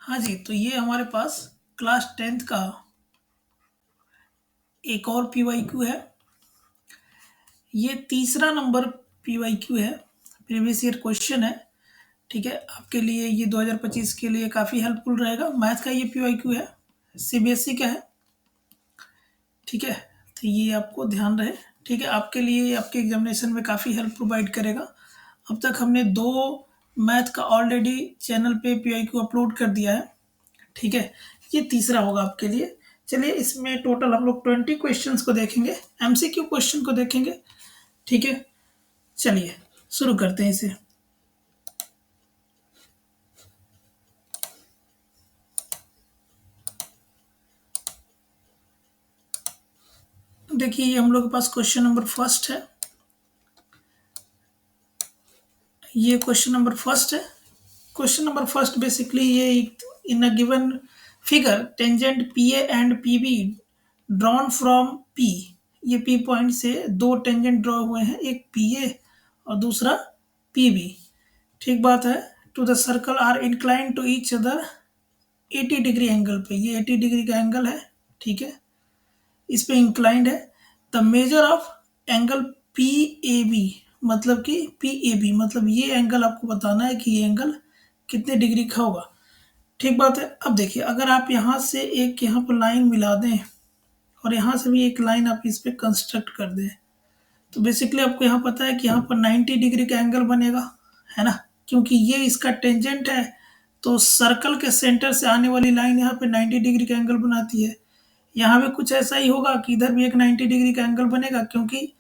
हाँ जी, तो ये हमारे पास क्लास 10th का एक और पीवाईक्यू है। ये तीसरा नंबर पीवाईक्यू है, प्रीवियस ईयर क्वेश्चन है। ठीक है, आपके लिए ये 2025 के लिए काफ़ी हेल्पफुल रहेगा। मैथ का ये पीवाईक्यू है, सीबीएसई का है। ठीक है, तो ये आपको ध्यान रहे। ठीक है, आपके लिए आपके एग्जामिनेशन में काफ़ी हेल्प प्रोवाइड करेगा। अब तक हमने 2 मैथ का ऑलरेडी चैनल पे पीवाईक्यू अपलोड कर दिया है। ठीक है, ये तीसरा होगा आपके लिए। चलिए, इसमें टोटल हम लोग 20 क्वेश्चंस को देखेंगे, एमसीक्यू क्वेश्चन को देखेंगे। ठीक है, चलिए शुरू करते हैं इसे। देखिए, ये हम लोग के पास क्वेश्चन नंबर फर्स्ट है। ये क्वेश्चन नंबर फर्स्ट है। क्वेश्चन नंबर फर्स्ट बेसिकली ये in a given figure tangent P A and P B drawn from P. ये पी पॉइंट से दो टेंजेंट ड्रॉ हुए हैं, एक पी ए और दूसरा पी बी। ठीक बात है। Two the circle are incline to each other 80 degree angle पे। ये 80 डिग्री का एंगल है। ठीक है, इस पे इंक्लाइंड है। The measure of angle P A B, मतलब कि पी ए बी मतलब ये एंगल आपको बताना है कि ये एंगल कितने डिग्री का होगा। ठीक बात है। अब देखिए, अगर आप यहाँ से एक यहाँ पर लाइन मिला दें और यहाँ से भी एक लाइन आप इस पे कंस्ट्रक्ट कर दें, तो बेसिकली आपको यहाँ पता है कि यहाँ पर 90 डिग्री का एंगल बनेगा, है ना। क्योंकि ये इसका टेंजेंट है, तो सर्कल के सेंटर से आने वाली लाइन यहाँ पे 90 डिग्री का एंगल बनाती है। यहाँ भी कुछ ऐसा ही होगा कि इधर भी एक 90 डिग्री का एंगल बनेगा, क्योंकि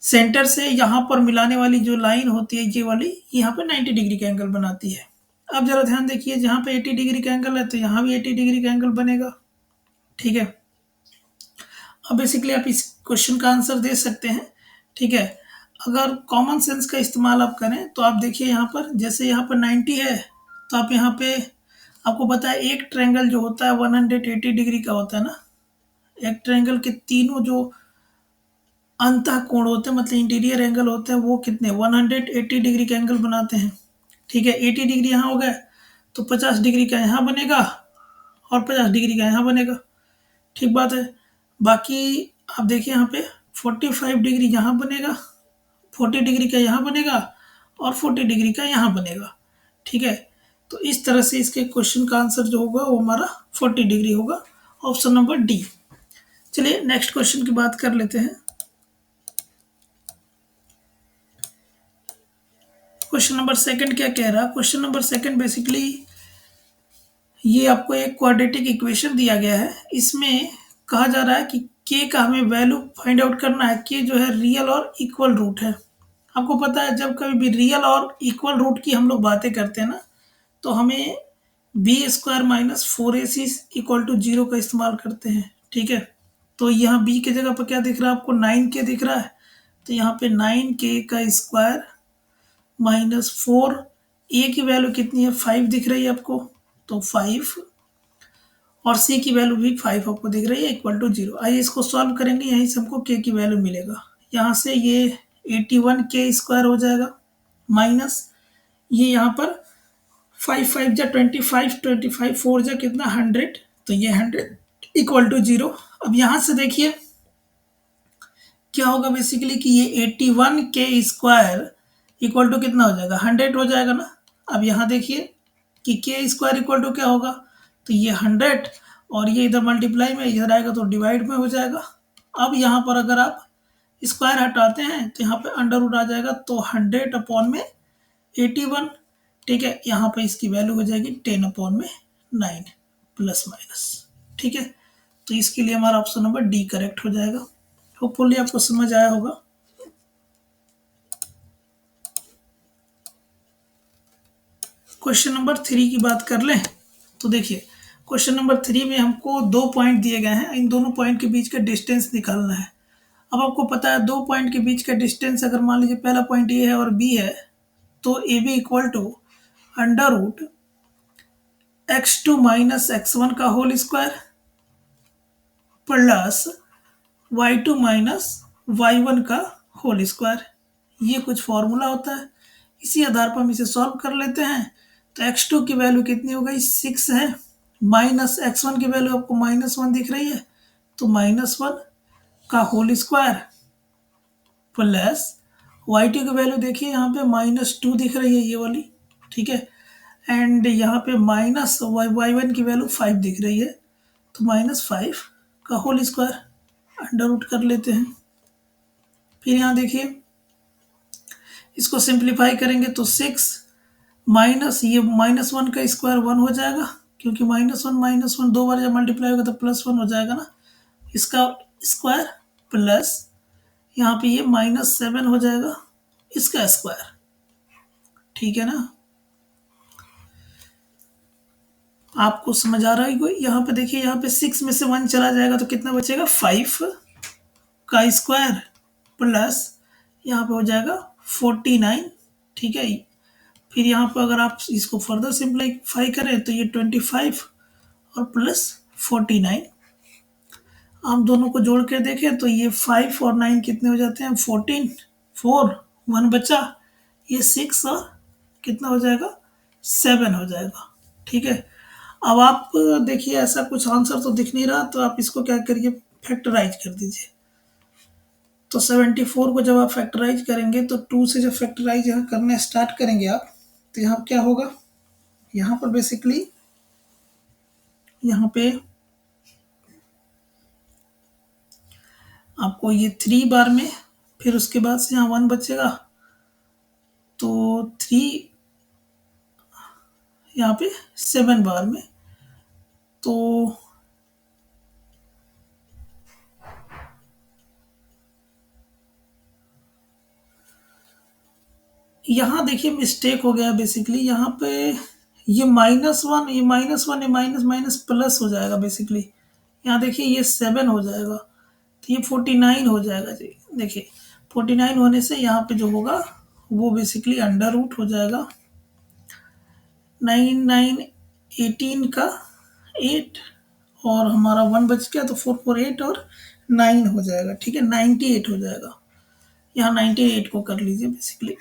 सेंटर से यहाँ पर मिलाने वाली जो लाइन होती है ये वाली, यहाँ पे 90 डिग्री का एंगल बनाती है। अब जरा ध्यान देखिए, जहाँ पे 80 डिग्री का एंगल है तो यहाँ भी 80 डिग्री का एंगल बनेगा। ठीक है, अब बेसिकली आप इस क्वेश्चन का आंसर दे सकते हैं। ठीक है, अगर कॉमन सेंस का इस्तेमाल आप करें तो आप देखिए, यहाँ पर जैसे यहाँ पर 90 है, तो आप यहाँ पे आपको पता है एक ट्रायंगल जो होता है 180 डिग्री का होता है ना। एक ट्रायंगल के तीनों जो अंतः कोण होते हैं, मतलब इंटीरियर एंगल होते हैं, वो कितने 180 डिग्री का एंगल बनाते हैं। ठीक है, 80 डिग्री यहाँ हो गए तो 50 डिग्री का यहाँ बनेगा और 50 डिग्री का यहाँ बनेगा। ठीक बात है। बाकी आप देखिए, यहाँ पे 45 डिग्री यहाँ बनेगा, 40 डिग्री का यहाँ बनेगा और 40 डिग्री का यहाँ बनेगा। ठीक है, तो इस तरह से इसके क्वेश्चन का आंसर जो होगा वो हमारा 40 डिग्री होगा, ऑप्शन नंबर डी। चलिए नेक्स्ट क्वेश्चन की बात कर लेते हैं। क्वेश्चन नंबर सेकंड क्या कह रहा है? क्वेश्चन नंबर सेकंड बेसिकली ये आपको एक क्वाड्रेटिक इक्वेशन दिया गया है। इसमें कहा जा रहा है कि के का हमें वैल्यू फाइंड आउट करना है। के जो है रियल और इक्वल रूट है। आपको पता है, जब कभी भी रियल और इक्वल रूट की हम लोग बातें करते हैं ना, तो हमें B square minus 4ac equal to 0 का इस्तेमाल करते हैं। ठीक है, तो यहाँ बी की जगह पर क्या दिख रहा है आपको? 9k दिख रहा है। तो यहाँ पे 9k का स्क्वायर माइनस 4, ए की वैल्यू कितनी है? 5 दिख रही है आपको, तो 5 और सी की वैल्यू भी 5 आपको दिख रही है, इक्वल टू 0। आइए इसको सॉल्व करेंगे, यहीं से हमको के की वैल्यू मिलेगा। यहाँ से ये 81k स्क्वायर हो जाएगा, माइनस ये यहाँ पर 5 5 जा 25, 25 4 जा कितना 100, तो ये 100 इक्वल टू 0। अब यहाँ से देखिए क्या होगा बेसिकली कि ये 81k स्क्वायर इक्वल टू कितना हो जाएगा? 100 हो जाएगा ना। अब यहाँ देखिए कि के स्क्वायर इक्वल टू क्या होगा? तो ये 100 और ये इधर मल्टीप्लाई में, इधर आएगा तो डिवाइड में हो जाएगा। अब यहाँ पर अगर आप स्क्वायर हटाते हैं तो यहाँ पे अंडर रूट आ जाएगा, तो 100 अपॉन में 81। ठीक है, यहाँ पे इसकी वैल्यू हो जाएगी 10 अपॉन में 9 प्लस माइनस। ठीक है, तो इसके लिए हमारा ऑप्शन नंबर डी करेक्ट हो जाएगा। होपफुली आपको समझ आया होगा। क्वेश्चन नंबर 3 की बात कर लें तो देखिए, क्वेश्चन नंबर 3 में हमको 2 पॉइंट दिए गए हैं। इन दोनों पॉइंट के बीच का डिस्टेंस निकालना है। अब आपको पता है, 2 पॉइंट के बीच का डिस्टेंस अगर मान लीजिए पहला पॉइंट ए है और बी है, तो A B equal to under root x2 minus x1 का whole square plus y2 minus y1 का होल स्क्वायर। ये कुछ फॉर्मूला होता है, इसी आधार पर हम इसे सॉल्व कर लेते हैं। तो x2 की वैल्यू कितनी हो गई 6 है, माइनस x1 की वैल्यू आपको -1 दिख रही है, तो -1 का होल स्क्वायर प्लस y2 की वैल्यू देखिए यहाँ पे -2 दिख रही है ये वाली, ठीक है, एंड यहाँ पे माइनस y1 की वैल्यू 5 दिख रही है, तो -5 का होल स्क्वायर अंडर रूट कर लेते हैं। फिर यहाँ देखिए इसको सिंप्लीफाई करेंगे तो 6 माइनस ये -1 का स्क्वायर 1 हो जाएगा, क्योंकि -1 दो बार जब मल्टीप्लाई होगा तो +1 हो जाएगा ना, इसका स्क्वायर प्लस यहाँ पे ये -7 हो जाएगा इसका स्क्वायर, ठीक है ना। आपको समझ आ रहा है कोई? यहाँ पे देखिए यहाँ पे 6 में से 1 चला जाएगा तो कितना बचेगा 5 का स्क्वायर प्लस यहाँ पे हो जाएगा 49, ठीक है। फिर यहाँ पर अगर आप इसको फर्दर सिंप्लीफाई करें तो ये 25 और प्लस 49, आप दोनों को जोड़ कर देखें तो ये 5 और 9 कितने हो जाते हैं 14, 4 1 बचा, ये 6 और कितना हो जाएगा 7 हो जाएगा, ठीक है। अब आप देखिए ऐसा कुछ आंसर तो दिख नहीं रहा, तो आप इसको क्या करिए फैक्टराइज कर दीजिए। तो 74 को जब आप फैक्टराइज करेंगे तो 2 से जब फैक्टराइज यहाँ करना स्टार्ट करेंगे आप, तो यहाँ क्या होगा, यहाँ पर बेसिकली यहाँ पे आपको ये 3 बार में, फिर उसके बाद से यहाँ 1 बचेगा, तो 3 यहाँ पे 7 बार में, तो यहाँ देखिए मिस्टेक हो गया बेसिकली, यहाँ पे ये -1 ये -1 ये माइनस माइनस प्लस हो जाएगा बेसिकली, यहाँ देखिए ये 7 हो जाएगा, तो ये 49 हो जाएगा जी। देखिए 49 होने से यहाँ पे जो होगा वो बेसिकली अंडर रूट हो जाएगा 9 9 18 का 8, और हमारा 1 बच गया तो 4 4 8 और 9 हो जाएगा, ठीक है, 98 हो जाएगा। यहाँ 98 को कर लीजिए बेसिकली,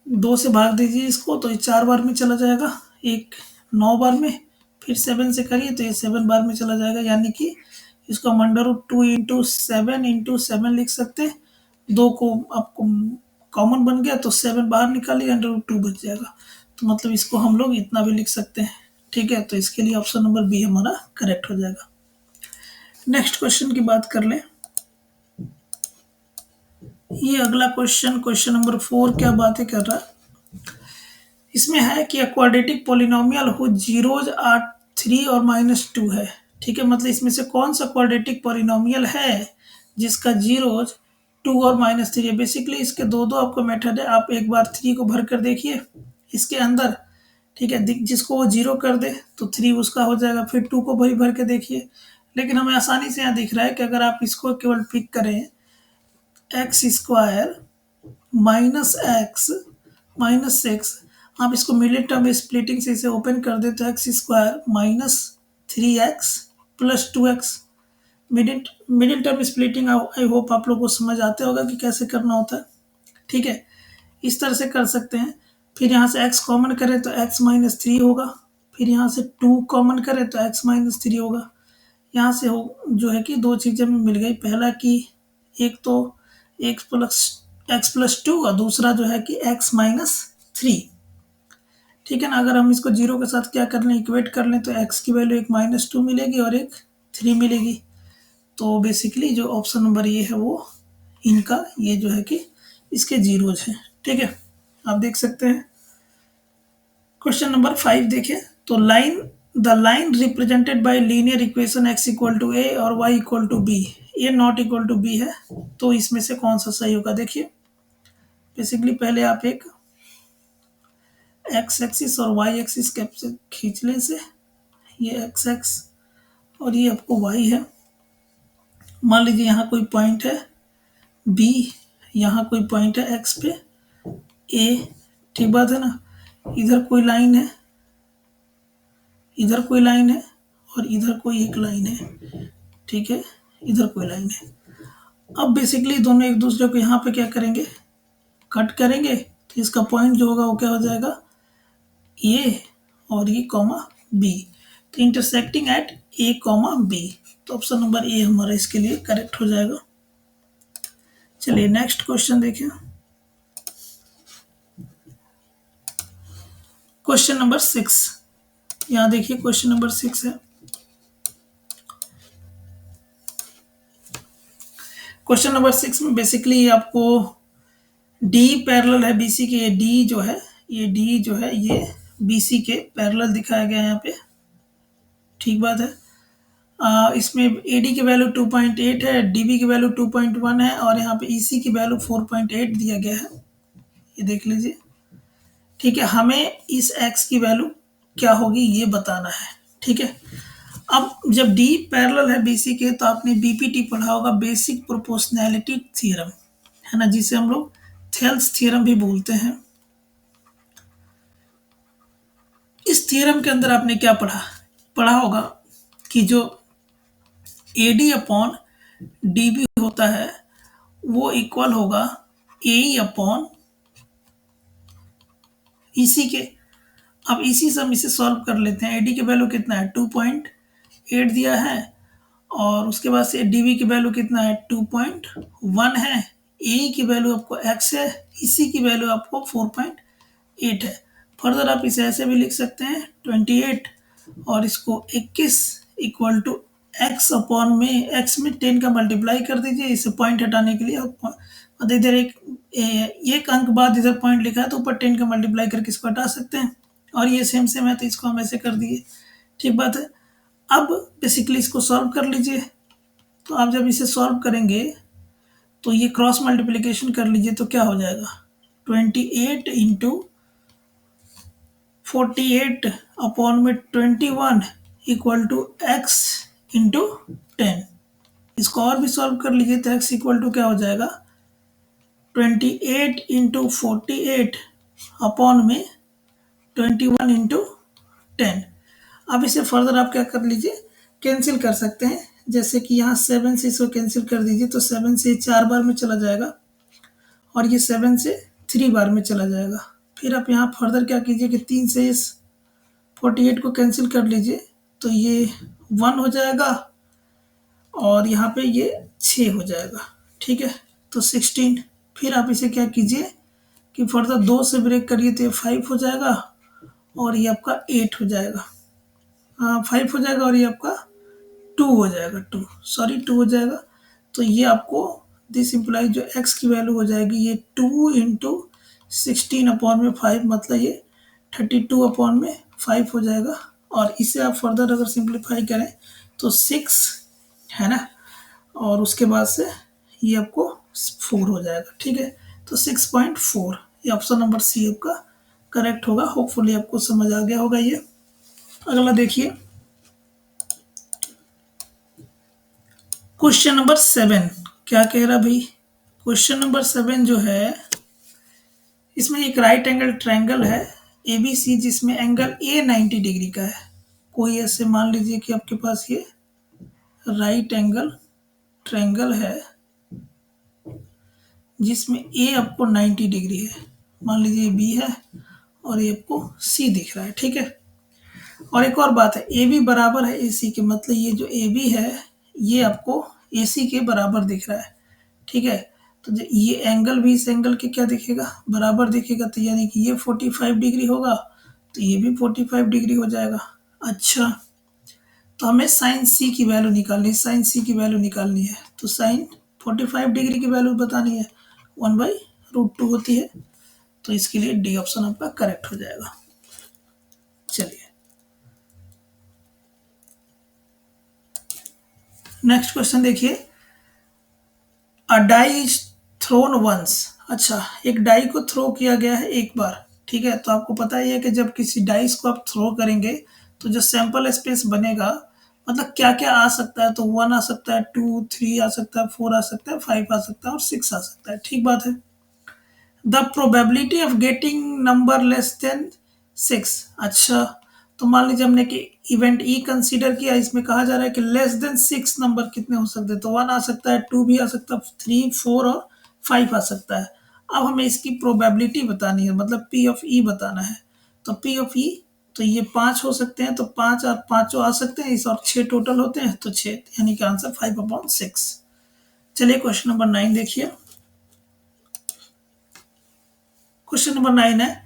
2 से भाग दीजिए इसको तो ये 4 बार में चला जाएगा, एक 9 बार में, फिर 7 से करिए तो ये 7 बार में चला जाएगा, यानी कि इसको हम अंडर रूट 2 इंटू 7 लिख सकते हैं। 2 को आपको कॉमन बन गया तो 7 बाहर निकालिए, अंडर रूट 2 बच जाएगा, तो मतलब इसको हम लोग इतना भी लिख सकते हैं, ठीक है। तो इसके लिए ऑप्शन नंबर बी हमारा करेक्ट हो जाएगा। नेक्स्ट क्वेश्चन की बात कर लें। ये अगला क्वेश्चन नंबर 4 क्या बातें कर रहा है, इसमें है कि क्वाड्रेटिक पॉलिनोमियल हो जीरोज आर 3 और -2 है, ठीक है, मतलब इसमें से कौन सा क्वाड्रेटिक पॉलिनोमियल है जिसका जीरोज 2 और -3 है। बेसिकली इसके दो आपको मेथड है, आप एक बार 3 को भर कर देखिए इसके अंदर, ठीक है, जिसको वो 0 कर दे तो 3 उसका हो जाएगा, फिर 2 को भर के देखिए, लेकिन हमें आसानी से यहाँ दिख रहा है कि अगर आप इसको केवल पिक करें x² -x आप इसको मिडिल टर्म स्प्लिटिंग से इसे ओपन कर दे तो x² -3x plus 2x, middle term splitting I hope आप लोगों को समझ आते होगा कि कैसे करना होता है, ठीक है, इस तरह से कर सकते हैं। फिर यहाँ से x कॉमन करें तो x -3 होगा, फिर यहाँ से 2 कॉमन करें तो x -3 होगा। यहाँ से हो जो है कि दो चीज़ें में मिल गई, पहला कि एक तो x+2 और दूसरा जो है कि x -3, ठीक है ना। अगर हम इसको 0 के साथ क्या कर लें इक्वेट कर लें तो x की वैल्यू एक -2 मिलेगी और एक 3 मिलेगी, तो बेसिकली जो ऑप्शन नंबर ये है वो इनका ये जो है कि इसके जीरोज हैं, ठीक है, आप देख सकते हैं। क्वेश्चन नंबर 5 देखें तो the line represented by linear equation x = a और y = b, a not equal to b है, तो इसमें से कौन सा सही होगा। देखिए बेसिकली पहले आप एक x एक्सिस और y एक्सिस खींच लें से, ये x और ये आपको y है। मान लीजिए यहाँ कोई पॉइंट है b, यहाँ कोई पॉइंट है x पे a, ठीक बात है ना। इधर कोई लाइन है, इधर कोई लाइन है और इधर कोई एक लाइन है, ठीक है, इधर कोई लाइन है। अब बेसिकली दोनों एक दूसरे को यहाँ पे क्या करेंगे कट करेंगे तो इसका पॉइंट जो होगा वो क्या हो जाएगा, ए और ये कॉमा बी। तो intersecting at A comma B, तो ऑप्शन नंबर ए हमारा इसके लिए करेक्ट हो जाएगा। चलिए नेक्स्ट क्वेश्चन देखिए। क्वेश्चन नंबर 6, यहाँ देखिए क्वेश्चन नंबर 6 है। क्वेश्चन नंबर 6 में बेसिकली आपको डी पैरेलल है बीसी के, ये डी जो है, ये डी जो है ये बीसी के पैरेलल दिखाया गया है यहाँ पे, ठीक बात है। इसमें एडी की वैल्यू 2.8 है, डीबी की वैल्यू 2.1 है, और यहाँ पे ईसी की वैल्यू 4.8 दिया गया है, ये देख लीजिए। ठीक है, हमें इस एक्स की वैल्यू क्या होगी ये बताना है, ठीक है। अब जब डी पैरेलल है बीसी के, तो आपने बीपीटी पढ़ा होगा, बेसिक प्रोपोर्शनैलिटी थ्योरम, है ना, जिसे हम लोग थेल्स थ्योरम भी बोलते हैं। इस थ्योरम के अंदर आपने क्या पढ़ा पढ़ा होगा कि जो एडी अपॉन डीबी होता है वो इक्वल होगा ए अपॉन ईसी के। अब इसी से हम इसे सॉल्व कर लेते हैं। एडी की वैल्यू कितना है, 2.8 दिया है, और उसके बाद से डीबी की वैल्यू कितना है, 2.1 है, ए की वैल्यू आपको एक्स है, इसी की वैल्यू आपको 4.8 है। फर्दर आप इसे ऐसे भी लिख सकते हैं 28 और इसको 21 इक्वल टू एक्स अपॉन में एक्स में 10 का मल्टीप्लाई कर दीजिए, इसे पॉइंट हटाने के लिए। और इधर एक अंक बाद इधर पॉइंट लिखा है, तो ऊपर 10 का मल्टीप्लाई करके इसको हटा सकते हैं, और ये सेम सेम है तो इसको हम ऐसे कर दिए, ठीक बात है। अब बेसिकली इसको सॉल्व कर लीजिए। तो आप जब इसे सॉल्व करेंगे तो ये क्रॉस मल्टीप्लिकेशन कर लीजिए, तो क्या हो जाएगा, 28 इंटू 48 अपॉन में 21 इक्वल टू एक्स इंटू 10। इसको और भी सॉल्व कर लीजिए, तो एक्स इक्वल टू क्या हो जाएगा, 28 इंटू 48 अपॉन में 21 इंटू 10। अब इसे फर्दर आप क्या कर लीजिए, कैंसिल कर सकते हैं। जैसे कि यहाँ 7 से इसको कैंसिल कर दीजिए, तो 7 से 4 बार में चला जाएगा, और ये 7 से 3 बार में चला जाएगा। फिर आप यहाँ फर्दर क्या कीजिए कि 3 से इस 48 को कैंसिल कर लीजिए, तो ये 1 हो जाएगा, और यहाँ पे ये 6 हो जाएगा, ठीक है, तो 16। फिर आप इसे क्या कीजिए कि फर्दर 2 से ब्रेक करिए, तो ये 5 हो जाएगा, और ये आपका 8 हो जाएगा। 5 हो जाएगा, और ये आपका 2 हो जाएगा, 2 हो जाएगा। तो ये आपको दिस इम्प्लाई जो x की वैल्यू हो जाएगी, ये 2 इंटू 16 अपॉन में 5, मतलब ये 32 अपॉन में 5 हो जाएगा। और इसे आप फर्दर अगर सिंप्लीफाई करें तो 6 है ना, और उसके बाद से ये आपको 4 हो जाएगा, ठीक है। तो 6.4, ये ऑप्शन नंबर सी आपका करेक्ट होगा। होपफुली आपको समझ आ गया होगा ये। अगला देखिए क्वेश्चन नंबर 7 क्या कह रहा भाई। क्वेश्चन नंबर 7 जो है, इसमें एक राइट एंगल ट्रायंगल है ABC, जिसमें एंगल ए 90 डिग्री का है। कोई ऐसे मान लीजिए कि आपके पास ये राइट एंगल ट्रायंगल है जिसमें ए आपको 90 डिग्री है, मान लीजिए बी है और ये आपको सी दिख रहा है, ठीक है। और एक और बात है, ए बी बराबर है AC के, मतलब ये जो ए बी है ये आपको AC के बराबर दिख रहा है, ठीक है। तो ये एंगल भी इस एंगल के क्या दिखेगा, बराबर दिखेगा, तो यानी कि ये 45 डिग्री होगा, तो ये भी 45 डिग्री हो जाएगा। अच्छा, तो हमें साइन सी की वैल्यू निकालनी है, साइन सी की वैल्यू निकालनी है, तो साइन 45 डिग्री की वैल्यू बतानी है, 1/√2 होती है। तो इसके लिए डी ऑप्शन आपका करेक्ट हो जाएगा। चलिए नेक्स्ट क्वेश्चन देखिए। अ डाई इज थ्रोन वंस। अच्छा, एक डाई को थ्रो किया गया है एक बार, ठीक है। तो आपको पता ही है कि जब किसी डाइस को आप थ्रो करेंगे तो जो सैंपल स्पेस बनेगा, मतलब क्या क्या आ सकता है, तो 1 आ सकता है, 2 3 आ सकता है, 4 आ सकता है, 5 आ सकता है, और 6 आ सकता है, ठीक बात है। The probability of getting number less than 6। अच्छा, तो मान लीजिए हमने कि इवेंट ई कंसीडर किया, इसमें कहा जा रहा है कि लेस देन 6 नंबर कितने हो सकते हैं, तो 1 आ सकता है, 2 भी आ सकता है, 3 4 और 5 आ सकता है। अब हमें इसकी प्रोबेबिलिटी बतानी है, मतलब पी ऑफ ई बताना है। तो पी ऑफ ई, तो ये 5 हो सकते हैं, तो 5 और 5 आ सकते हैं, इस और 6 टोटल होते हैं, तो 6, यानी कि आंसर 5/6। चलिए क्वेश्चन नंबर 9 देखिए। क्वेश्चन नंबर 9 है,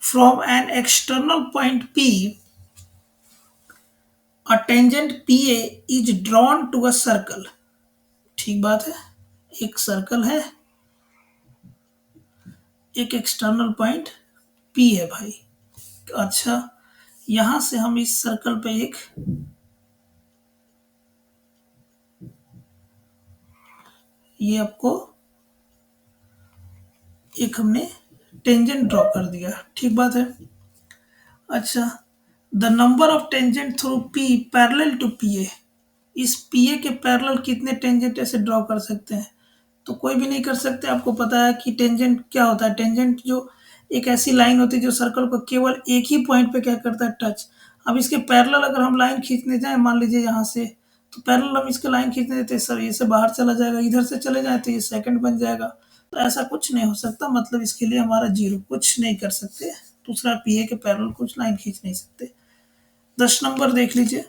from an external point P a tangent P A is drawn to a circle. ठीक बात है, एक सर्कल है, एक एक्सटर्नल पॉइंट पी है भाई। अच्छा, यहां से हम इस सर्कल पे एक, ये आपको एक हमने टेंजेंट ड्रॉ कर दिया। ठीक बात है। अच्छा, the number of tangent through P parallel to P A, इस पी ए के पैरेलल कितने टेंजेंट ऐसे ड्रॉ कर सकते हैं? तो कोई भी नहीं कर सकते। आपको पता है कि टेंजेंट क्या होता है। टेंजेंट जो एक ऐसी लाइन होती है जो सर्कल को केवल एक ही पॉइंट पे क्या करता है, टच। अब इसके पैरेलल अगर हम लाइन खींचने जाए, मान लीजिए यहाँ से, तो पैरेलल हम इसके लाइन खींचने देते हैं सर, ये से बाहर चला जाएगा, इधर से चले जाए तो ये सेकंड बन जाएगा। तो ऐसा कुछ नहीं हो सकता, मतलब इसके लिए हमारा जीरो, कुछ नहीं कर सकते। दूसरा, पीए के पैरेलल कुछ लाइन खींच नहीं सकते। 10 नंबर देख लीजिए।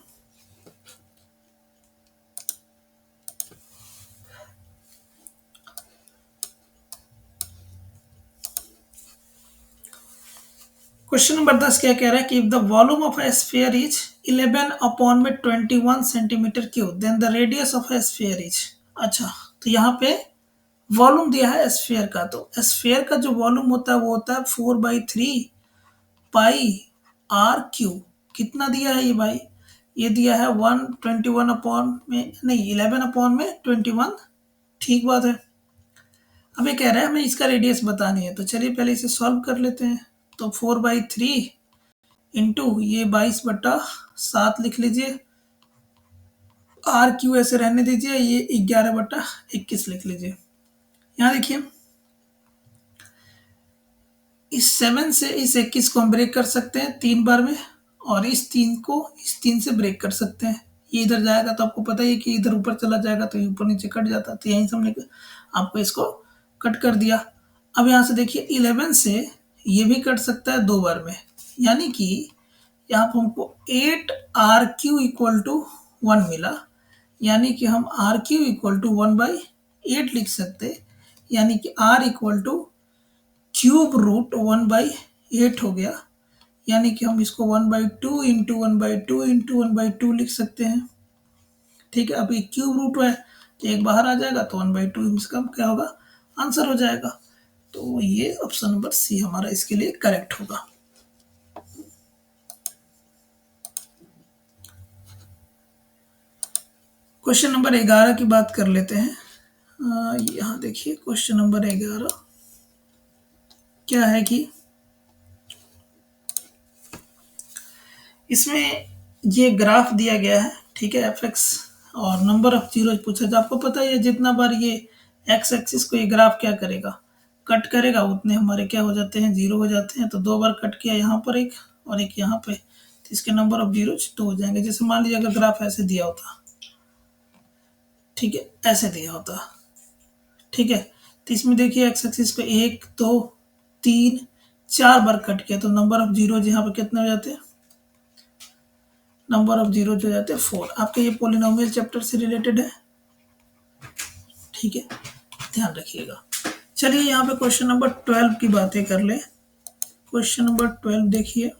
क्वेश्चन नंबर 10 क्या कह रहा है कि if the volume of a sphere is 11 upon में 21 centimetre cube, then the radius of a sphere is. अच्छा, तो यहाँ पे वॉल्यूम दिया है स्फीयर का, तो स्फीयर का जो वॉल्यूम होता है वो होता है 4/3 पाई आर क्यूब। कितना दिया है ये भाई? ये दिया है 121 अपॉन में, नहीं 11 अपॉन में 21। ठीक बात है। अब ये कह रहा है हमें इसका रेडियस बतानी है, तो चलिए पहले इसे सॉल्व कर लेते हैं। तो 4/3 इंटू ये 22/7 लिख लीजिए, आर क्यू ऐसे रहने दीजिए, ये 11/21 लिख लीजिए। यहाँ देखिए, इस 7 से इस 21 को हम ब्रेक कर सकते हैं 3 बार में, और इस 3 को इस 3 से ब्रेक कर सकते हैं। ये इधर जाएगा तो आपको पता ही है कि इधर ऊपर चला जाएगा, तो ये ऊपर नीचे कट जाता, तो यहीं से हमने आपको इसको कट कर दिया। अब यहाँ से देखिए 11 से ये भी कट सकता है 2 बार में, यानी कि यहाँ पर हमको 8 RQ = 1 मिला, यानी कि हम RQ = 1/8 लिख सकते, यानी कि R =√1/8 हो गया, यानी कि हम इसको 1/2 इंटू 1/2 इंटू 1/2 लिख सकते हैं। ठीक है, अब ये क्यूब रूट है तो एक बाहर आ जाएगा, तो 1/2 से कम क्या होगा, आंसर हो जाएगा। तो ये ऑप्शन नंबर सी हमारा इसके लिए करेक्ट होगा। क्वेश्चन नंबर 11 की बात कर लेते हैं। यहाँ देखिए क्वेश्चन नंबर 11 क्या है कि इसमें ये ग्राफ दिया गया है, ठीक है, एफ और नंबर ऑफ जीरो पूछा था। आपको पता है जितना बार ये एक्स एक्सिस को ये ग्राफ क्या करेगा, कट करेगा, उतने हमारे क्या हो जाते हैं, जीरो हो जाते हैं। तो 2 बार कट किया यहाँ पर एक और एक यहाँ पे, तो इसके नंबर ऑफ जीरो 2 हो जाएंगे। जैसे मान लीजिए अगर ग्राफ ऐसे दिया होता, ठीक है, ऐसे दिया होता, ठीक है, तो इसमें देखिए एक्स एक्सिस पे 1 2 3 4 बार कट किया, तो नंबर ऑफ जीरो यहाँ पे कितने हो जाते हैं, नंबर ऑफ जीरो जो जाते हैं 4। आपके ये पोलिनोमियल चैप्टर से रिलेटेड है, ठीक है, ध्यान रखिएगा। चलिए यहाँ पे क्वेश्चन नंबर 12 की बातें कर ले। क्वेश्चन नंबर 12 देखिए,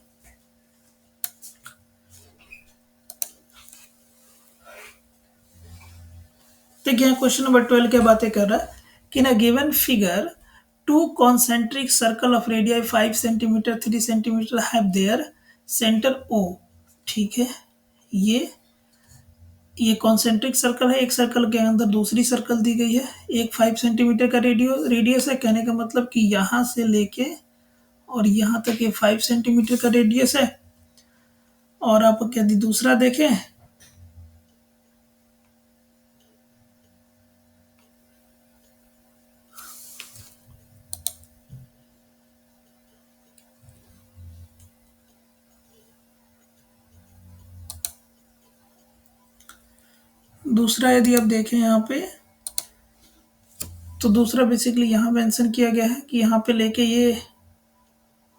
देखिए क्वेश्चन नंबर 12 क्या बातें कर रहा है कि ना given figure two concentric circle of radii 5 centimetre 3 centimetre have their centre O. ठीक है, ये कॉन्सेंट्रिक सर्कल है, एक सर्कल के अंदर दूसरी सर्कल दी गई है, एक 5 सेंटीमीटर का रेडियस है। कहने का मतलब कि यहाँ से लेके और यहाँ तक ये 5 सेंटीमीटर का रेडियस है। और आप यदि दूसरा देखें, दूसरा यदि आप देखें यहाँ पे, तो दूसरा बेसिकली यहाँ मेंशन किया गया है कि यहाँ पे लेके ये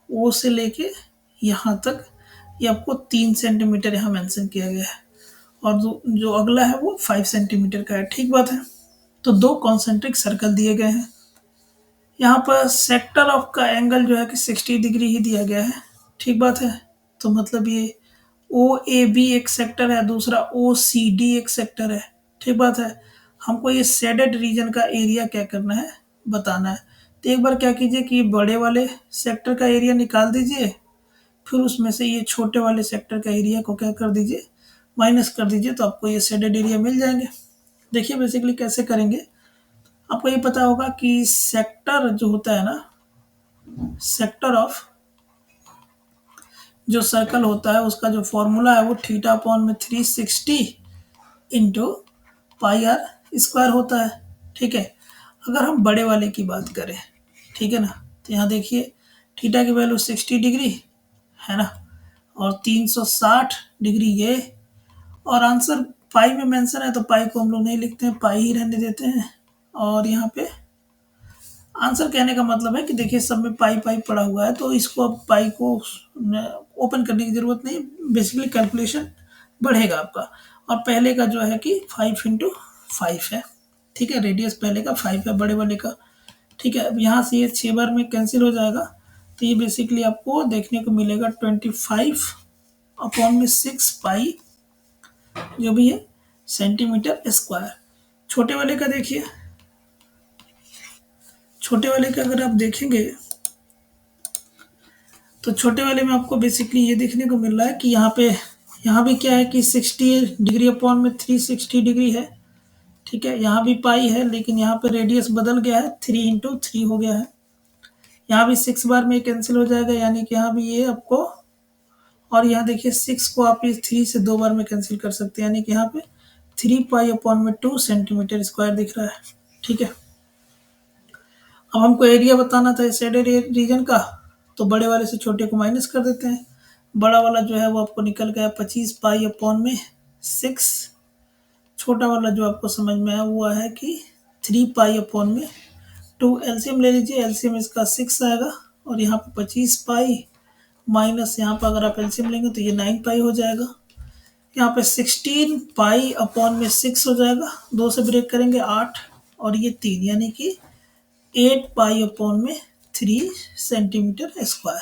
ओ से लेके यहाँ तक ये आपको 3 सेंटीमीटर यहाँ मेंशन किया गया है, और जो अगला है वो 5 सेंटीमीटर का है। ठीक बात है। तो दो कॉन्सेंट्रिक सर्कल दिए गए हैं। यहाँ पर सेक्टर ऑफ का एंगल जो है कि 60 डिग्री ही दिया गया है। ठीक बात है। तो मतलब ये ओ ए बी एक सेक्टर है, दूसरा ओ सी डी एक सेक्टर है। ठीक बात है। हमको ये शेडेड रीजन का एरिया क्या करना है, बताना है। तो एक बार क्या कीजिए कि बड़े वाले सेक्टर का एरिया निकाल दीजिए, फिर उसमें से ये छोटे वाले सेक्टर का एरिया को क्या कर दीजिए, माइनस कर दीजिए, तो आपको ये शेडेड एरिया मिल जाएंगे। देखिए बेसिकली कैसे करेंगे। आपको ये पता होगा कि सेक्टर जो होता है ना, सेक्टर ऑफ जो सर्कल होता है उसका जो फॉर्मूला है वो थीटा अपॉन में 360 इंटू पाई आर स्क्वायर होता है। ठीक है। अगर हम बड़े वाले की बात करें, ठीक है ना, तो यहाँ देखिए थीटा की वैल्यू 60 डिग्री है ना, और 360 डिग्री ये, और आंसर पाई में मेंशन है तो पाई को हम लोग नहीं लिखते हैं, पाई ही रहने देते हैं। और यहाँ पे आंसर कहने का मतलब है कि देखिए सब में पाई पाई पड़ा हुआ है, तो इसको अब पाई को ओपन करने की जरूरत नहीं, बेसिकली कैलकुलेशन बढ़ेगा आपका। और पहले का जो है कि 5 × 5 है। ठीक है। रेडियस पहले का 5 है बड़े वाले का। ठीक है। अब यहाँ से ये 6 बार में कैंसिल हो जाएगा, तो ये बेसिकली आपको देखने को मिलेगा 25/6 पाई जो भी है सेंटीमीटर स्क्वायर। छोटे वाले का देखिए, छोटे वाले का अगर आप देखेंगे तो छोटे वाले में आपको बेसिकली ये देखने को मिल रहा है कि यहाँ भी क्या है कि 60 डिग्री अपॉन में 360 डिग्री है। ठीक है। यहाँ भी पाई है, लेकिन यहाँ पे रेडियस बदल गया है, 3 × 3 हो गया है। यहाँ भी 6 बार में कैंसिल हो जाएगा, यानी कि यहाँ भी ये आपको, और यहाँ देखिए 6 को आप इस 3 से 2 बार में कैंसिल कर सकते हैं, यानी कि यहाँ पे 3 पाई/2 सेंटीमीटर स्क्वायर दिख रहा है। ठीक है। अब हमको एरिया बताना था शेडेड रीजन का, तो बड़े वाले से छोटे को माइनस कर देते हैं। बड़ा वाला जो है वो आपको निकल गया 25 पाई/6। छोटा वाला जो आपको समझ में आया हुआ है कि 3 पाई/2। एलसीएम ले लीजिए, एलसीएम इसका 6 आएगा, और यहाँ पे 25 पाई माइनस यहाँ पर अगर आप एलसीएम लेंगे तो ये 9 पाई हो जाएगा। यहाँ पे 16 पाई/6 हो जाएगा, 2 से ब्रेक करेंगे 8, और ये 3, यानी कि 8 पाई/3 सेंटीमीटर स्क्वायर।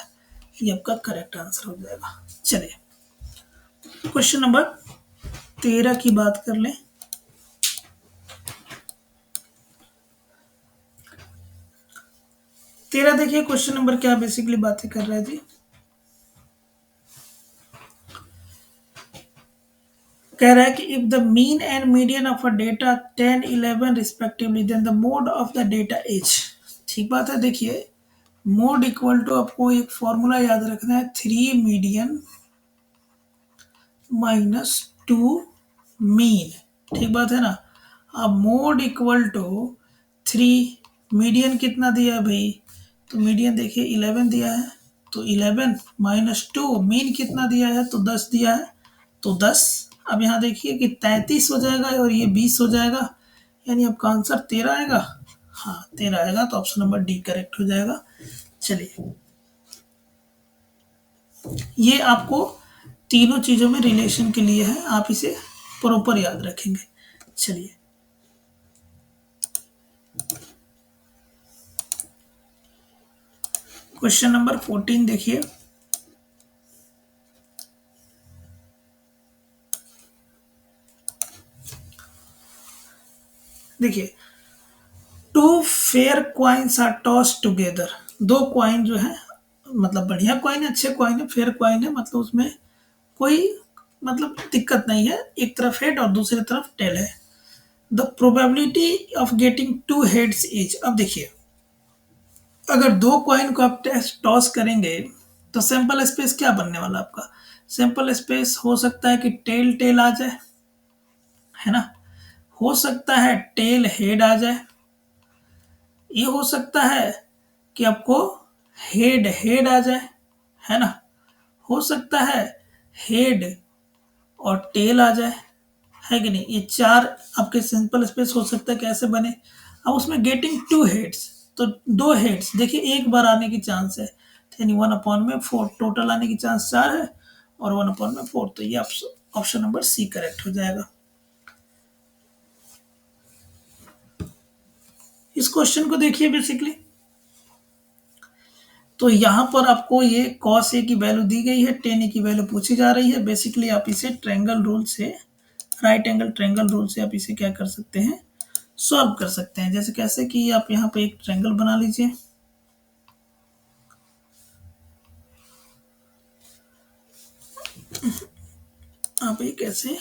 ये आपका करेक्ट आंसर हो जाएगा। चलिए क्वेश्चन नंबर 13 की बात कर लें। देखिए क्वेश्चन नंबर क्या बेसिकली बातें कर रहा है जी। कह रहा है कि if the mean and median of a data 10, 11 respectively, then the mode of the data is. ठीक बात है। देखिए मोड इक्वल टू, आपको एक फॉर्मूला याद रखना है, 3 मीडियन -2 मीन। ठीक बात है ना। अब मोड इक्वल टू 3, मीडियन कितना दिया है भाई, तो मीडियन देखिए 11 दिया है, तो 11 -2, मीन कितना दिया है, तो 10 दिया है, तो 10। अब यहाँ देखिए कि 33 हो जाएगा और ये 20 हो जाएगा, यानी आपका आंसर 13 आएगा। हाँ 13 आएगा, तो ऑप्शन नंबर डी करेक्ट हो जाएगा। चलिए ये आपको तीनों चीजों में रिलेशन के लिए है, आप इसे प्रॉपर याद रखेंगे। चलिए क्वेश्चन नंबर 14 देखिए। देखिए two fair coins are toss together. दो क्वाइन जो है, मतलब बढ़िया क्वाइन है, अच्छे क्वाइन है, फेयर क्वाइन है, मतलब उसमें कोई मतलब दिक्कत नहीं है, एक तरफ हेड और दूसरी तरफ टेल है। The probability of getting 2 heads is. अब देखिए अगर दो क्वाइन को आप टॉस करेंगे तो सैंपल स्पेस क्या बनने वाला आपका, सैंपल स्पेस हो सकता है कि टेल टेल आ जाए, है ना, हो सकता है टेल हेड आ जाए, ये हो सकता है कि आपको हेड हेड आ जाए, है ना, हो सकता है हेड और टेल आ जाए, है कि नहीं। ये चार आपके सिंपल स्पेस हो सकता है कैसे बने। अब उसमें गेटिंग 2 हेड्स, तो 2 हेड्स देखिए एक बार आने की चांस है, तो यानी 1/4 टोटल आने की चांस 4 है और 1/4, तो ये ऑप्शन नंबर सी करेक्ट हो जाएगा। इस क्वेश्चन को देखिए बेसिकली, तो यहाँ पर आपको ये cos ए की वैल्यू दी गई है, tan ए की वैल्यू पूछी जा रही है। बेसिकली आप इसे ट्रायंगल रूल से, राइट एंगल ट्रायंगल रूल से आप इसे क्या कर सकते हैं, सॉल्व कर सकते हैं। जैसे कैसे कि आप यहाँ पे एक ट्रायंगल बना लीजिए, आप एक ऐसे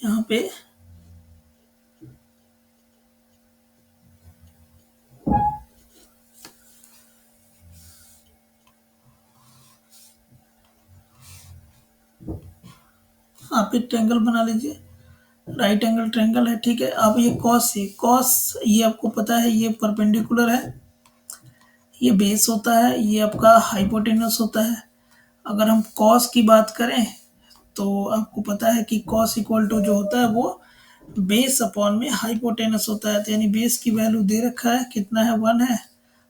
यहाँ पे आप एक ट्रायंगल बना लीजिए, राइट एंगल ट्रायंगल है, ठीक है। अब ये कॉस ये आपको पता है ये परपेंडिकुलर है, ये बेस होता है, ये आपका हाइपोटेनस होता है। अगर हम कॉस की बात करें तो आपको पता है कि कॉस इक्वल टू जो होता है वो बेस अपॉन में हाइपोटेनस होता है। तो यानी बेस की वैल्यू दे रखा है कितना है, 1 है,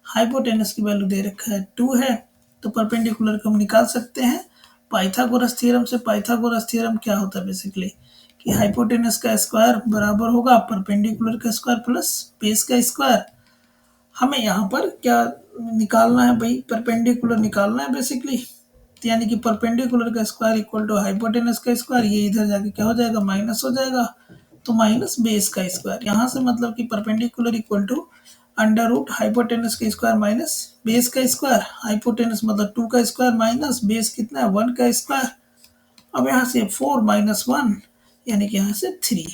हाइपोटेनस की वैल्यू दे रखा है 2 है, तो परपेंडिकुलर को हम निकाल सकते हैं पाइथागोरस थ्योरम से। पाइथागोरस थ्योरम क्या होता है बेसिकली कि हाइपोटेनस का स्क्वायर बराबर होगा परपेंडिकुलर का स्क्वायर प्लस बेस का स्क्वायर। हमें यहाँ पर क्या निकालना है भाई, परपेंडिकुलर निकालना है बेसिकली, तो यानी कि परपेंडिकुलर का स्क्वायर इक्वल टू हाइपोटेनस का स्क्वायर, ये इधर जाके क्या हो जाएगा, माइनस हो जाएगा, तो माइनस बेस का स्क्वायर। यहाँ से मतलब कि perpendicular equal to under root hypotenuse का स्क्वायर माइनस बेस का स्क्वायर, हाइपोटेनस मतलब 2 का स्क्वायर माइनस बेस कितना है 1 का स्क्वायर। अब यहाँ से 4 माइनस 1 यानी कि यहाँ से 3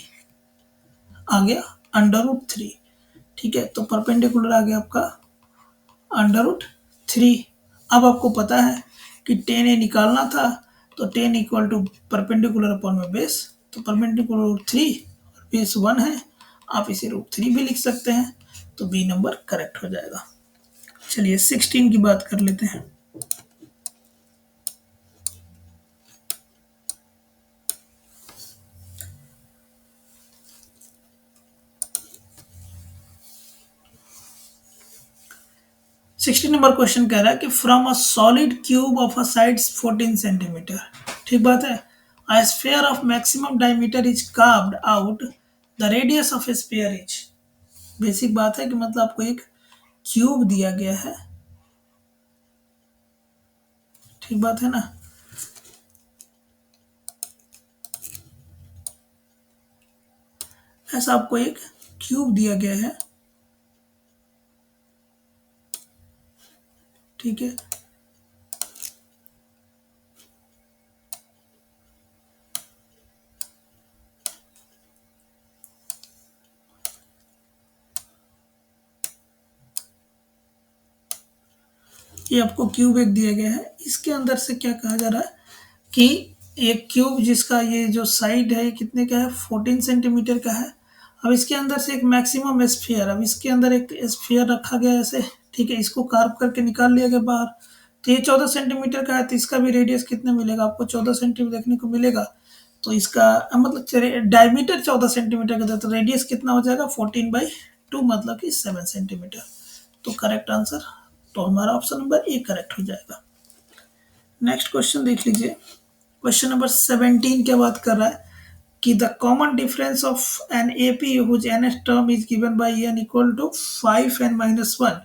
आ गया अंडर रूट 3, ठीक है। तो परपेंडिकुलर आ गया आपका अंडर रूट 3। अब आपको पता है कि टेन ए निकालना था, तो tan equal to perpendicular upon में बेस, तो परपेंडिकुलर रूट 3 और बेस 1 है, आप इसे रूट 3 भी लिख सकते हैं, तो बी नंबर करेक्ट हो जाएगा। चलिए 16 की बात कर लेते हैं। सिक्सटीन नंबर क्वेश्चन कह रहा है कि from a solid cube of a sides 14 centimetre, ठीक बात है, a sphere of maximum diameter is carved out, the radius of a sphere is. Basic बात है कि मतलब आपको एक क्यूब दिया गया है, ठीक बात है ना। ऐसा आपको एक क्यूब दिया गया है, ठीक है। ये आपको क्यूब एक दिया गया है, इसके अंदर से क्या कहा जा रहा है कि एक क्यूब जिसका ये जो साइड है कितने का है, 14 सेंटीमीटर का है। अब इसके अंदर से एक मैक्सिमम स्फीयर, अब इसके अंदर एक स्फीयर रखा गया है ऐसे, ठीक है, इसको कार्व करके निकाल लिया गया बाहर। तो ये 14 सेंटीमीटर का है, तो इसका भी रेडियस कितना मिलेगा आपको, 14 सेंटीमीटर देखने को मिलेगा। तो इसका मतलब डायमीटर 14 सेंटीमीटर का था, तो रेडियस कितना हो जाएगा 14/2 मतलब कि 7 सेंटीमीटर। तो करेक्ट आंसर, तो हमारा ऑप्शन नंबर ए करेक्ट हो जाएगा। नेक्स्ट क्वेश्चन देख लीजिए, क्वेश्चन नंबर 17 क्या बात कर रहा है कि the common difference of an A P whose N S term is given by N equal to 5n-1।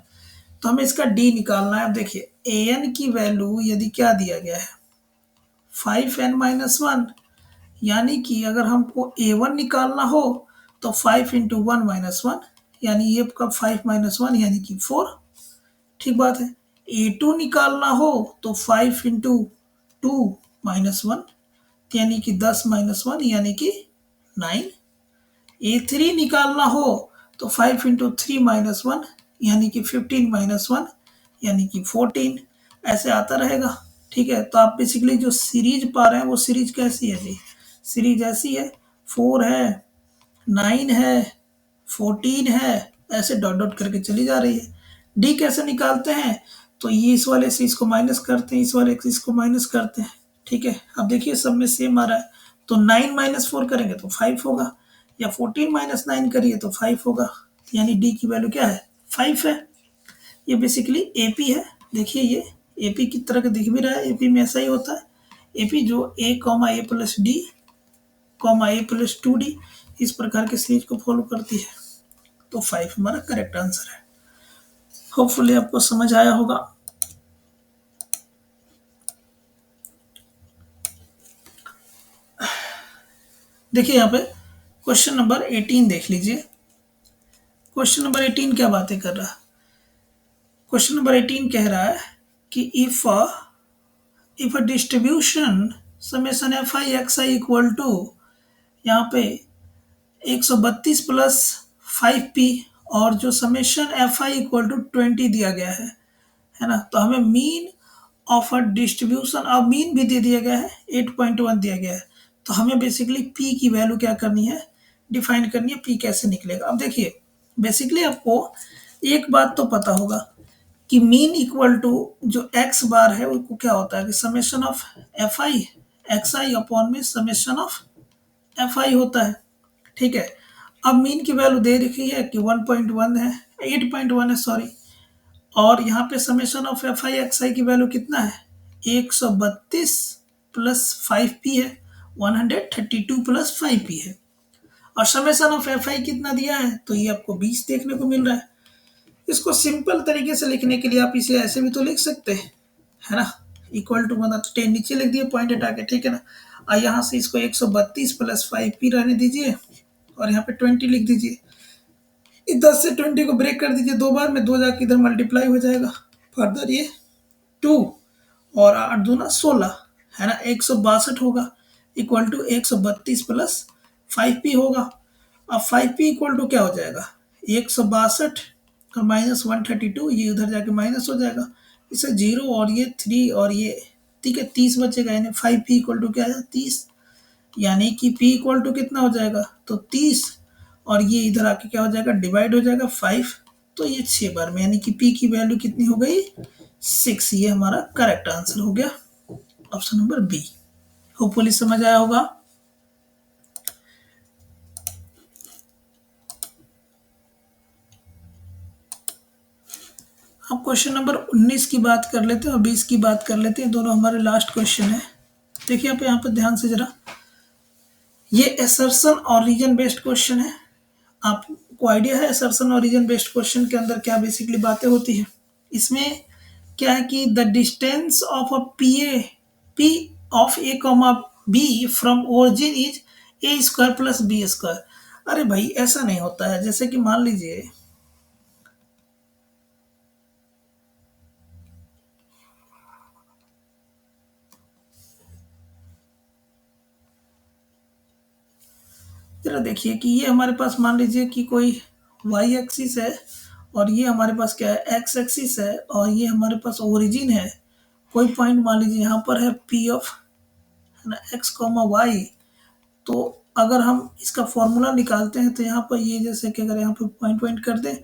तो हमें इसका डी निकालना है। अब देखिए ए एन की वैल्यू यदि क्या दिया गया है 5n-1, यानी कि अगर हमको ए वन निकालना हो तो 5 × 1 - 1, यानी ये आपका 5 - 1 यानी कि 4, ठीक बात है। A2 निकालना हो तो 5 × 2 - 1 यानी कि 10 - 1 यानी कि 9। A3 निकालना हो तो 5 × 3 - 1 यानी कि 15 - 1 यानी कि 14, ऐसे आता रहेगा, ठीक है। तो आप बेसिकली जो सीरीज पा रहे हैं वो सीरीज कैसी है जी, सीरीज ऐसी है, 4 है, 9 है, 14 है, ऐसे डॉट डॉट करके चली जा रही है। डी कैसे निकालते हैं, तो ये इस वाले से इसको माइनस करते हैं, इस वाले से इसको माइनस करते हैं, ठीक है। अब देखिए सब में सेम आ रहा है, तो 9 - 4 करेंगे तो 5 होगा, या 14 - 9 करिए तो 5 होगा, यानी डी की वैल्यू क्या है 5 है। ये बेसिकली एपी है। देखिए ये एपी की तरह का दिख भी रहा है, एपी में ऐसा ही होता है। एपी जो ए कॉमा ए प्लस डी कॉमा ए प्लस 2d इस प्रकार के सीरीज को फॉलो करती है। तो 5 हमारा करेक्ट आंसर है। होपफुली आपको समझ आया होगा। देखिए यहाँ पे क्वेश्चन नंबर 18 देख लीजिए। क्वेश्चन नंबर 18 क्या बातें कर रहा है? क्वेश्चन नंबर 18 कह रहा है कि if a distribution summation F I X I equal to यहाँ पे 132 प्लस 5p और जो summation F I equal to 20 दिया गया है ना। तो हमें मीन ऑफ अ डिस्ट्रीब्यूशन और मीन भी दे दिया गया है, 8.1 दिया गया है। तो हमें बेसिकली p की वैल्यू क्या करनी है, डिफाइन करनी है। p कैसे निकलेगा? अब देखिए बेसिकली आपको एक बात तो पता होगा कि मीन इक्वल टू जो x बार है वो क्या होता है कि summation of F I X I upon में समेशन ऑफ एफ आई होता है। ठीक है। अब मीन की वैल्यू दे रखी है कि 1.1 है, 8.1 है सॉरी। और यहाँ पे summation of F I X I की वैल्यू कितना है 132 प्लस 5p है, 132 प्लस 5p है। और समेशन ऑफ एफ आई कितना दिया है तो ये आपको 20 देखने को मिल रहा है। इसको सिंपल तरीके से लिखने के लिए आप इसे ऐसे भी तो लिख सकते हैं, है ना। इक्वल टू मतलब 10 नीचे लिख दिए पॉइंट हटा के, ठीक है ना। और यहाँ से इसको 132 प्लस 5p रहने दीजिए और यहाँ पे 20 लिख दीजिए। 10 से 20 को ब्रेक कर दीजिए दो बार में, दो जाके इधर मल्टीप्लाई हो जाएगा। फर्दर ये 2 और 8 दूना 16 है ना, 162 होगा इक्वल टू 132 प्लस 5p होगा। अब 5p इक्वल टू क्या हो जाएगा 162 और माइनस 132, ये उधर जाके माइनस हो जाएगा। इसे 0 और ये 3 और ये ठीक है 30 बचेगा, यानी 5p इक्वल टू क्या है 30। यानी कि p इक्वल टू कितना हो जाएगा तो 30 और ये इधर आके क्या हो जाएगा डिवाइड हो जाएगा 5। तो ये 6 बार में, यानी कि p की वैल्यू कितनी हो गई 6। ये हमारा करेक्ट आंसर हो गया ऑप्शन नंबर बी। होपफुली समझ आया होगा। अब क्वेश्चन नंबर 19 की बात कर लेते हैं और 20 की बात कर लेते हैं, दोनों हमारे लास्ट क्वेश्चन है। देखिए आप यहाँ पर ध्यान से जरा, ये असर्शन और रीजन बेस्ड क्वेश्चन है। आपको आइडिया है असर्शन और रीजन बेस्ड क्वेश्चन के अंदर क्या बेसिकली बातें होती है। इसमें क्या है कि the distance of a P of A comma B from origin is A square plus B square. अरे भाई ऐसा नहीं होता है। जैसे कि मान लीजिए जरा देखिए कि ये हमारे पास मान लीजिए कि कोई वाई एक्सिस है और ये हमारे पास क्या है एक्स एक्सिस है और ये हमारे पास ओरिजिन है। कोई पॉइंट मान लीजिए यहाँ पर है पी ऑफ है ना एक्स कॉमा वाई। तो अगर हम इसका फॉर्मूला निकालते हैं तो यहाँ पर ये जैसे कि अगर यहाँ पर पॉइंट पॉइंट कर दें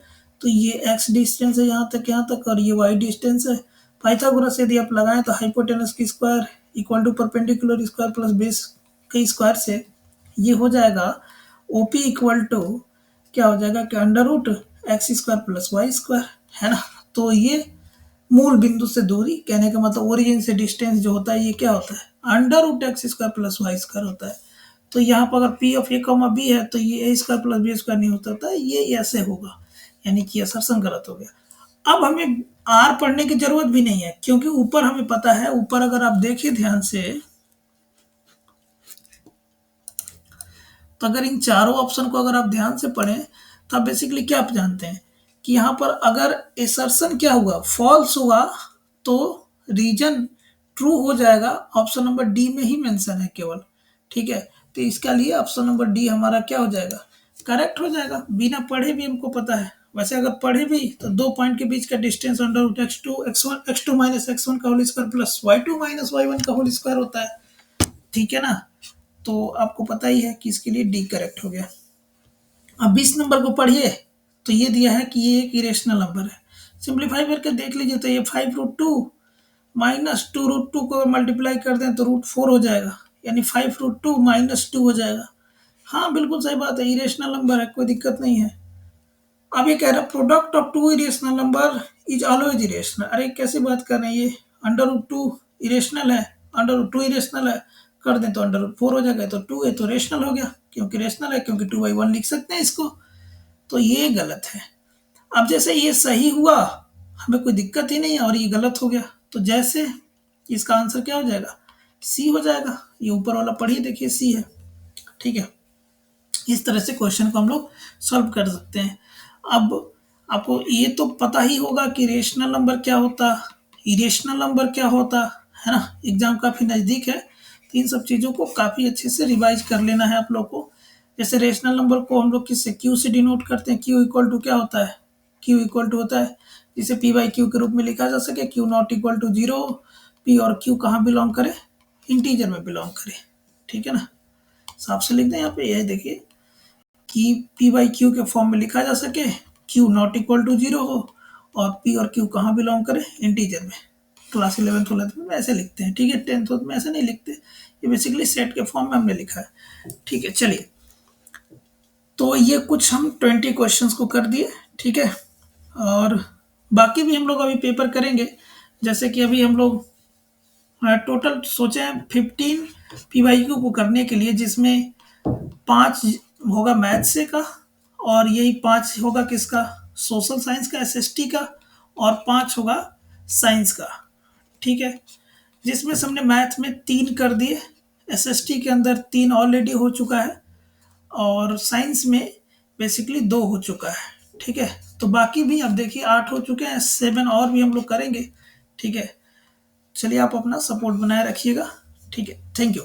तो ये एक्स डिस्टेंस है यहाँ तक और ये वाई डिस्टेंस है। पाइथागोरस यदि आप लगाएं तो हाइपोटेनस की square equal to perpendicular square plus base के स्क्वायर से ये हो जाएगा ओपी इक्वल टू क्या हो जाएगा कि under root X square plus Y square, है ना। तो ये मूल बिंदु से दूरी, कहने का मतलब ओरिजिन से डिस्टेंस जो होता है ये क्या होता है under root X square plus Y square होता है। तो यहाँ पर अगर P of A comma B है तो ये A square plus B square नहीं होता था, ये ऐसे होगा, यानी कि असर्शन गलत हो गया। अब हमें आर पढ़ने की जरूरत भी नहीं है क्योंकि ऊपर हमें पता है। ऊपर अगर आप देखिए ध्यान से तो अगर इन चारों ऑप्शन को अगर आप ध्यान से पढ़ें तो आप बेसिकली क्या आप जानते हैं कि यहाँ पर अगर एसर्शन क्या हुआ फॉल्स हुआ तो रीजन ट्रू हो जाएगा। ऑप्शन नंबर डी में ही मेंशन है केवल, ठीक है। तो इसका लिए ऑप्शन नंबर डी हमारा क्या हो जाएगा करेक्ट हो जाएगा। बिना पढ़े भी हमको पता है। वैसे अगर पढ़े भी तो दो पॉइंट के बीच का distance under root X two minus X one का whole square plus Y two minus Y one का होल स्क्वायर होता है, ठीक है ना। तो आपको पता ही है कि इसके लिए डी करेक्ट हो गया। अब 20 नंबर को पढ़िए तो ये दिया है कि ये एक इरेशनल नंबर है। सिंप्लीफाई करके देख लीजिए तो ये 5√2 माइनस 2√2 को मल्टीप्लाई कर दें तो √4 हो जाएगा, यानी 5√2 माइनस 2 हो जाएगा। हाँ बिल्कुल सही बात है, इरेशनल नंबर है, कोई दिक्कत नहीं है। अब ये कह रहा है product of two irrational number is always irrational. अरे कैसे बात कर रहे हैं, ये अंडर रूट टू इरेशनल है, अंडर रूट टू इरेशनल है, कर दें तो अंडर रूट फोर हो जाएगा, तो टू है तो रेशनल हो गया, क्योंकि रेशनल है, क्योंकि 2/1 लिख सकते हैं इसको। तो ये गलत है। अब जैसे ये सही हुआ, हमें कोई दिक्कत ही नहीं है, और ये गलत हो गया, तो जैसे इसका आंसर क्या हो जाएगा, सी हो जाएगा। ये ऊपर वाला पढ़िए, देखिए सी है। ठीक है, इस तरह से क्वेश्चन को हम लोग सॉल्व कर सकते हैं। अब आपको ये तो पता ही होगा कि रेशनल नंबर क्या होता, इरेशनल नंबर क्या होता है ना। एग्जाम काफ़ी नज़दीक है, तो इन सब चीज़ों को काफ़ी अच्छे से रिवाइज कर लेना है आप लोग को। जैसे रेशनल नंबर को हम लोग किससे, क्यू से डिनोट करते हैं। क्यू इक्वल टू क्या होता है, क्यू इक्वल टू होता है जिसे पी बाई क्यू के रूप में लिखा जा सके। Q not equal to zero, P और क्यू कहाँ बिलोंग करे, इंटीजर में बिलोंग करे। ठीक है ना, साफ से लिख दें यहाँ पे, यह देखिए कि पी बाई क्यू के फॉर्म में लिखा जा सके, Q not equal to zero हो, और पी और क्यू कहाँ बिलोंग करे, इंटीजर में। क्लास 11th 12th में ऐसे लिखते हैं, ठीक है। 10th में ऐसे नहीं लिखते, ये बेसिकली सेट के फॉर्म में हमने लिखा है। ठीक है, चलिए, तो ये कुछ हम 20 क्वेश्चंस को कर दिए। ठीक है, और बाकी भी हम लोग अभी पेपर करेंगे। जैसे कि अभी हम लोग टोटल सोचे हैं 15 पी वाई क्यू को करने के लिए, जिसमें 5 होगा मैथ से का, और यही 5 होगा किसका, सोशल साइंस का, एसएसटी का, और 5 होगा साइंस का। ठीक है, जिसमें से हमने मैथ में 3 कर दिए, एसएसटी के अंदर 3 ऑलरेडी हो चुका है, और साइंस में बेसिकली 2 हो चुका है। ठीक है, तो बाकी भी अब देखिए 8 हो चुके हैं, 7 और भी हम लोग करेंगे। ठीक है, चलिए आप अपना सपोर्ट बनाए रखिएगा। ठीक है, थैंक यू।